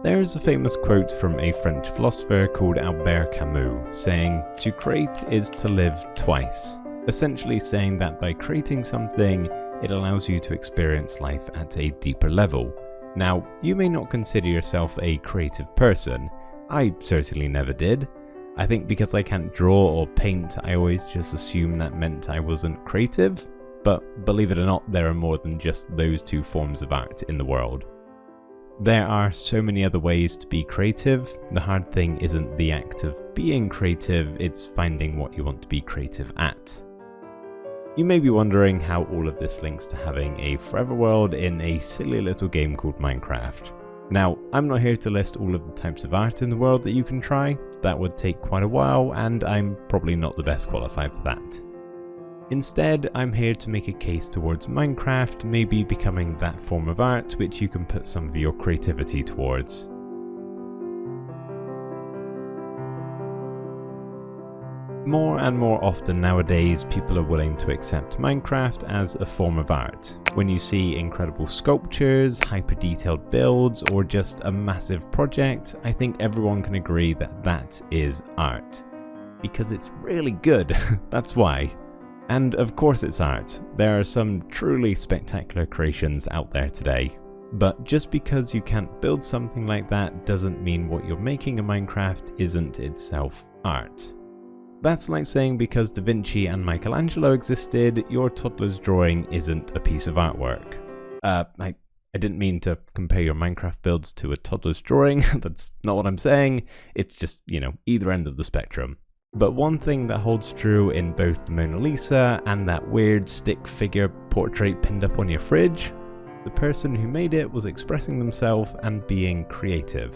There's a famous quote from a French philosopher called Albert Camus saying, "To create is to live twice," essentially saying that by creating something, it allows you to experience life at a deeper level. Now, you may not consider yourself a creative person. I certainly never did. I think because I can't draw or paint, I always just assumed that meant I wasn't creative. But believe it or not, there are more than just those two forms of art in the world. There are so many other ways to be creative. The hard thing isn't the act of being creative, it's finding what you want to be creative at. You may be wondering how all of this links to having a forever world in a silly little game called Minecraft. Now, I'm not here to list all of the types of art in the world that you can try. That would take quite a while, and I'm probably not the best qualified for that. Instead, I'm here to make a case towards Minecraft maybe becoming that form of art which you can put some of your creativity towards. More and more often nowadays, people are willing to accept Minecraft as a form of art. When you see incredible sculptures, hyper-detailed builds, or just a massive project, I think everyone can agree that that is art. Because it's really good, that's why. And of course it's art. There are some truly spectacular creations out there today. But just because you can't build something like that doesn't mean what you're making in Minecraft isn't itself art. That's like saying because Da Vinci and Michelangelo existed, your toddler's drawing isn't a piece of artwork. I didn't mean to compare your Minecraft builds to a toddler's drawing, that's not what I'm saying, it's just, either end of the spectrum. But one thing that holds true in both the Mona Lisa and that weird stick figure portrait pinned up on your fridge, the person who made it was expressing themselves and being creative.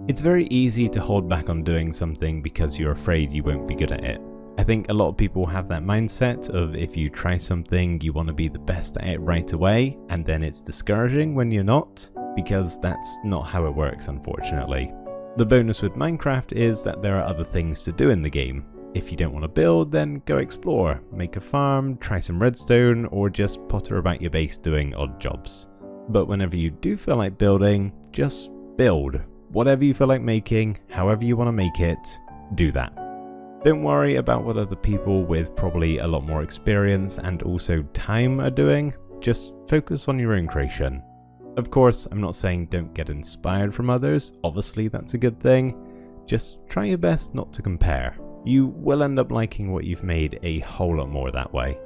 It's very easy to hold back on doing something because you're afraid you won't be good at it. I think a lot of people have that mindset of if you try something, you want to be the best at it right away, and then it's discouraging when you're not, because that's not how it works, unfortunately. The bonus with Minecraft is that there are other things to do in the game. If you don't want to build, then go explore, make a farm, try some redstone, or just potter about your base doing odd jobs. But whenever you do feel like building, just build. Whatever you feel like making, however you want to make it, do that. Don't worry about what other people with probably a lot more experience and also time are doing, just focus on your own creation. Of course, I'm not saying don't get inspired from others, obviously that's a good thing, just try your best not to compare. You will end up liking what you've made a whole lot more that way.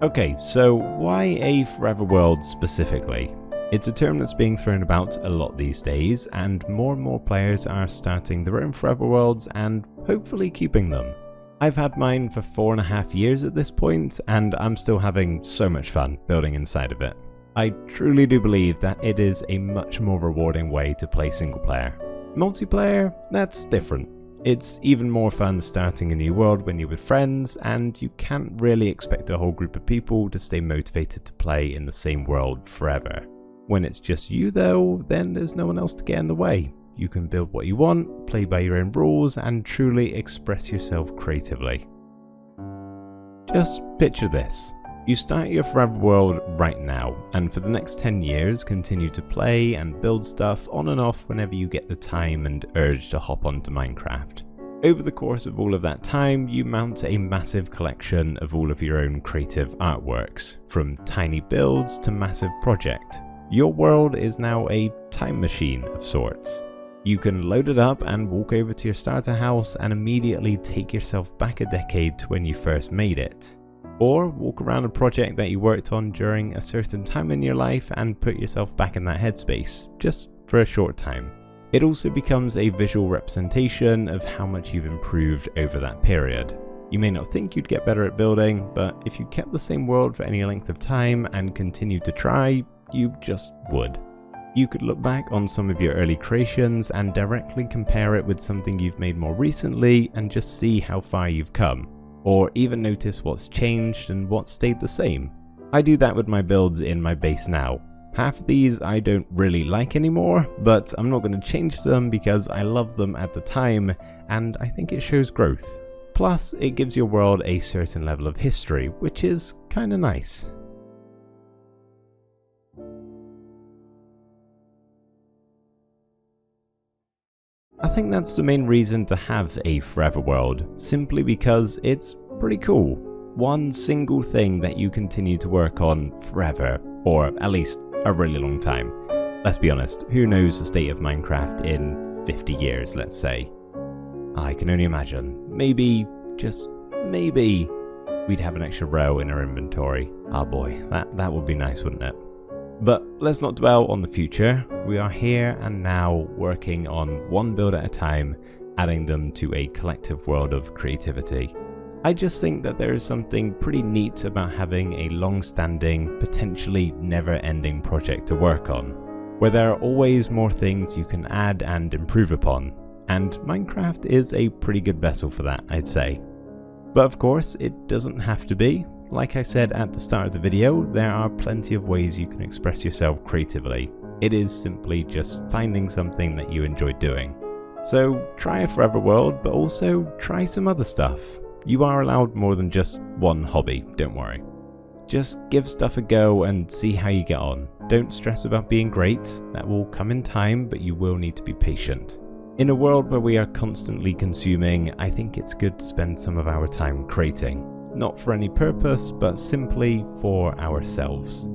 Okay, so why a forever world specifically? It's a term that's being thrown about a lot these days, and more players are starting their own forever worlds and hopefully keeping them. I've had mine for 4.5 years at this point, and I'm still having so much fun building inside of it. I truly do believe that it is a much more rewarding way to play single player. Multiplayer, that's different. It's even more fun starting a new world when you're with friends, and you can't really expect a whole group of people to stay motivated to play in the same world forever. When it's just you though, then there's no one else to get in the way. You can build what you want, play by your own rules, and truly express yourself creatively. Just picture this. You start your forever world right now, and for the next 10 years continue to play and build stuff on and off whenever you get the time and urge to hop onto Minecraft. Over the course of all of that time, you mount a massive collection of all of your own creative artworks, from tiny builds to massive project. Your world is now a time machine of sorts. You can load it up and walk over to your starter house and immediately take yourself back a decade to when you first made it. Or walk around a project that you worked on during a certain time in your life and put yourself back in that headspace, just for a short time. It also becomes a visual representation of how much you've improved over that period. You may not think you'd get better at building, but if you kept the same world for any length of time and continued to try, you just would. You could look back on some of your early creations and directly compare it with something you've made more recently and just see how far you've come. Or even notice what's changed and what stayed the same. I do that with my builds in my base now. Half of these I don't really like anymore, but I'm not going to change them because I loved them at the time and I think it shows growth. Plus, it gives your world a certain level of history, which is kinda nice. I think that's the main reason to have a forever world, simply because it's pretty cool. One single thing that you continue to work on forever, or at least a really long time. Let's be honest, who knows the state of Minecraft in 50 years, let's say. I can only imagine. Maybe, just maybe, we'd have an extra row in our inventory. Ah boy, that would be nice, wouldn't it? But let's not dwell on the future. We are here and now working on one build at a time, adding them to a collective world of creativity. I just think that there is something pretty neat about having a long-standing, potentially never-ending project to work on, where there are always more things you can add and improve upon, and Minecraft is a pretty good vessel for that, I'd say. But of course, it doesn't have to be. Like I said at the start of the video, there are plenty of ways you can express yourself creatively. It is simply just finding something that you enjoy doing. So try a forever world, but also try some other stuff. You are allowed more than just one hobby, don't worry. Just give stuff a go and see how you get on. Don't stress about being great, that will come in time, but you will need to be patient. In a world where we are constantly consuming, I think it's good to spend some of our time creating. Not for any purpose, but simply for ourselves.